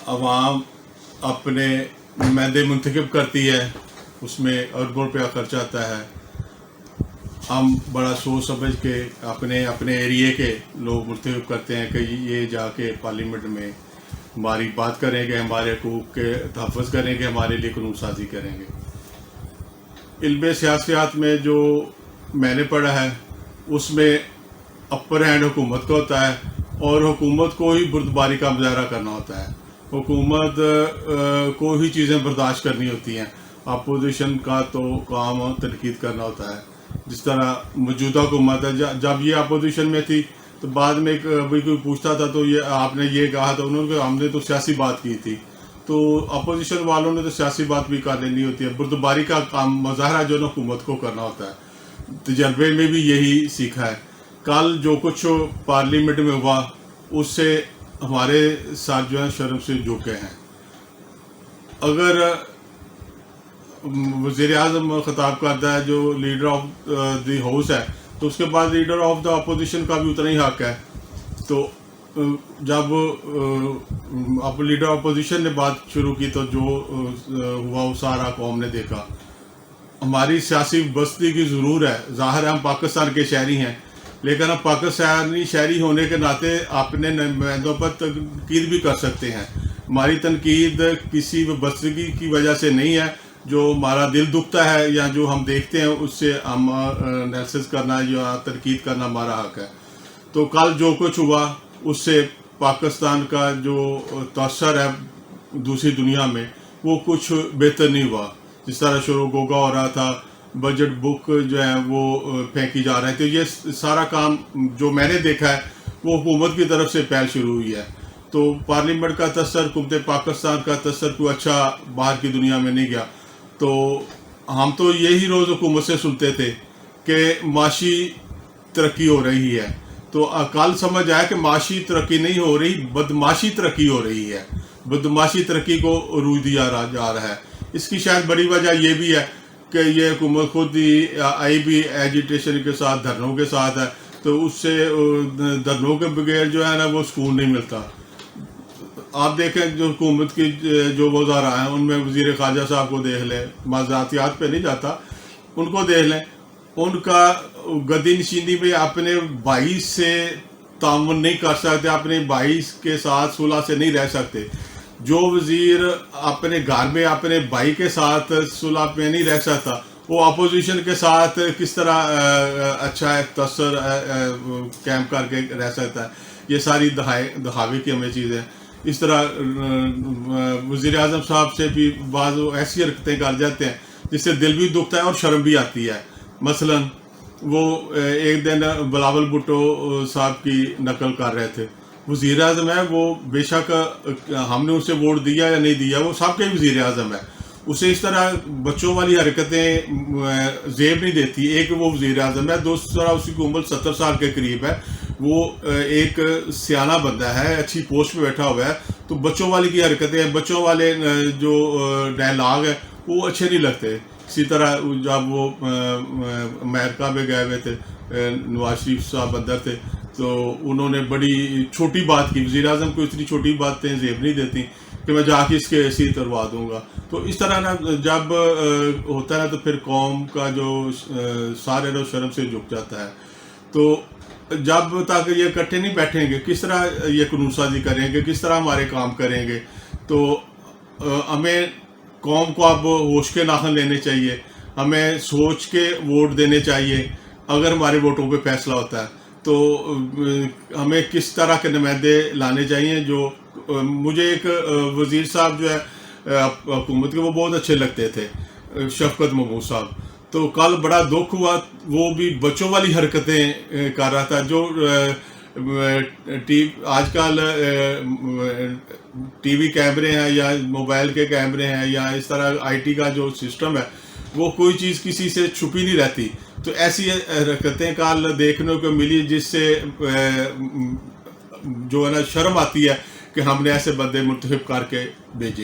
आवाम अपने नुमाइंदे मुंतखब करती है, उसमें अरबों रुपया खर्च आता है। हम बड़ा सोच समझ के अपने अपने एरिए के लोग मुंतखब करते हैं कि ये जाके पार्लियामेंट में हमारी बात करेंगे, हमारे हकूक़ के तहफ़्फ़ुज़ करेंगे, हमारे लिए कानून साजी करेंगे। इल्म सियासत में जो मैंने पढ़ा है उसमें अपर हैंड हुकूमत का होता है और हुकूमत को ही बुर्दबारी का मुजाहरा करना होता है। हुकूमत को ही चीज़ें बर्दाश्त करनी होती हैं। अपोजिशन का तो काम तनकीद करना होता है। जिस तरह मौजूदा हुकूमत है, जब ये अपोजिशन में थी तो बाद में कोई पूछता था तो ये आपने ये कहा था, उन्होंने हमने तो सियासी बात की थी। तो अपोजिशन वालों ने तो सियासी बात भी कर लेनी होती है। बुर्दबारी का काम मुजाहरा जो ना हुकूमत को करना होता है। तजर्बे में भी यही सीखा है। कल जो कुछ पार्लियामेंट में हुआ उससे हमारे साथ जो है शर्म से झुके हैं। अगर वज़ीर आज़म खिताब करता है जो लीडर ऑफ द हाउस है, तो उसके बाद लीडर ऑफ द अपोजिशन का भी उतना ही हक है। तो जब अब लीडर अपोजिशन ने बात शुरू की तो जो हुआ वो सारा कौम ने देखा। हमारी सियासी बस्ती की ज़रूर है, ज़ाहिर है हम पाकिस्तान के शहरी हैं, लेकिन हम पाकिस्तानी शहरी होने के नाते अपने नुमाइंदों पर तनकीद भी कर सकते हैं। हमारी तनकीद किसी बस्तगी की वजह से नहीं है। जो हमारा दिल दुखता है या जो हम देखते हैं उससे हम एनालिसिस करना या तनकीद करना हमारा हक है। तो कल जो कुछ हुआ उससे पाकिस्तान का जो तअस्सुर है दूसरी दुनिया में वो कुछ बेहतर नहीं हुआ। जिस तरह शोर गोगा हो रहा था, बजट बुक जो है वो फेंकी जा रहे थे, ये सारा काम जो मैंने देखा है वो हुकूमत की तरफ से पहल शुरू हुई है। तो पार्लियामेंट का तअस्सुर, हुकूमत पाकिस्तान का तअस्सुर कोई अच्छा बाहर की दुनिया में नहीं गया। तो हम तो यही रोज़ हुकूमत से सुनते थे कि माशी तरक्की हो रही है। तो कल समझ आया कि माशी तरक्की नहीं हो रही, बदमाशी तरक्की हो रही है। बदमाशी तरक्की को रूज दिया जा रहा है। इसकी शायद बड़ी वजह ये भी है कि ये हुकूमत खुद ही आई भी एजिटेशन के साथ, धरनों के साथ है। तो उससे धरनों के बगैर जो है ना वो सुकून नहीं मिलता। आप देखें जो हुकूमत की जो वज़ारा हैं उनमें वज़ीर ख़ारजा साहब को देख लें, मज़ातियात पे नहीं जाता, उनको देख लें। उनका गद्दी नशीनी में अपने भाई से तामुन नहीं कर सकते, अपने भाई के साथ सुलह से नहीं रह सकते। जो वज़ीर अपने घर में अपने भाई के साथ सुलह में नहीं रह सकता, वो अपोजिशन के साथ किस तरह अच्छा तअस्सुर कैम करके रह सकता है। ये सारी दिखावे की हमें चीज़ें। इस तरह वज़ीर आज़म साहब से भी बाज़ ऐसी हरकतें कर जाते हैं जिससे दिल भी दुखता है और शर्म भी आती है। मसलन वो एक दिन बिलावल भुट्टो साहब की नकल कर रहे थे। वज़ीर आज़म है वो, बेशक हमने उसे वोट दिया या नहीं दिया, वो सबके वज़ीर आज़म है। उसे इस तरह बच्चों वाली हरकतें जेब नहीं देती। एक वो वज़ीर आज़म है, दूसरा उसकी उम्र 70 साल के करीब है, वो एक सियाना बंदा है, अच्छी पोस्ट पे बैठा हुआ है। तो बच्चों वाली की हरकतें, बच्चों वाले जो डायलॉग है वो अच्छे नहीं लगते। इसी तरह जब वो अमेरिका में गए हुए थे, नवाज शरीफ साहब अंदर थे, तो उन्होंने बड़ी छोटी बात की। वज़ीर आज़म को इतनी छोटी बातें जेब नहीं देती कि मैं जाके इसके ऐसी तरवा दूंगा। तो इस तरह ना जब होता है तो फिर कौम का जो सारे रोज़ शर्म से झुक जाता है। तो जब तक ये इकट्ठे नहीं बैठेंगे किस तरह ये कानून साजी करेंगे, किस तरह हमारे काम करेंगे। तो हमें कौम को अब होश के नाखन लेने चाहिए, हमें सोच के वोट देने चाहिए। अगर हमारे वोटों पे फैसला होता है तो हमें किस तरह के नुमाइंदे लाने चाहिए। जो मुझे एक वज़ीर साहब जो है हुकूमत के वो बहुत अच्छे लगते थे, शफकत महमूद साहब। तो कल बड़ा दुख हुआ, वो भी बच्चों वाली हरकतें कर रहा था। जो आजकल टीवी कैमरे हैं या मोबाइल के कैमरे हैं या इस तरह आईटी का जो सिस्टम है वो कोई चीज़ किसी से छुपी नहीं रहती। तो ऐसी हरकतें कल देखने को मिली जिससे जो है ना शर्म आती है कि हमने ऐसे बंदे मुंतखब करके भेजे।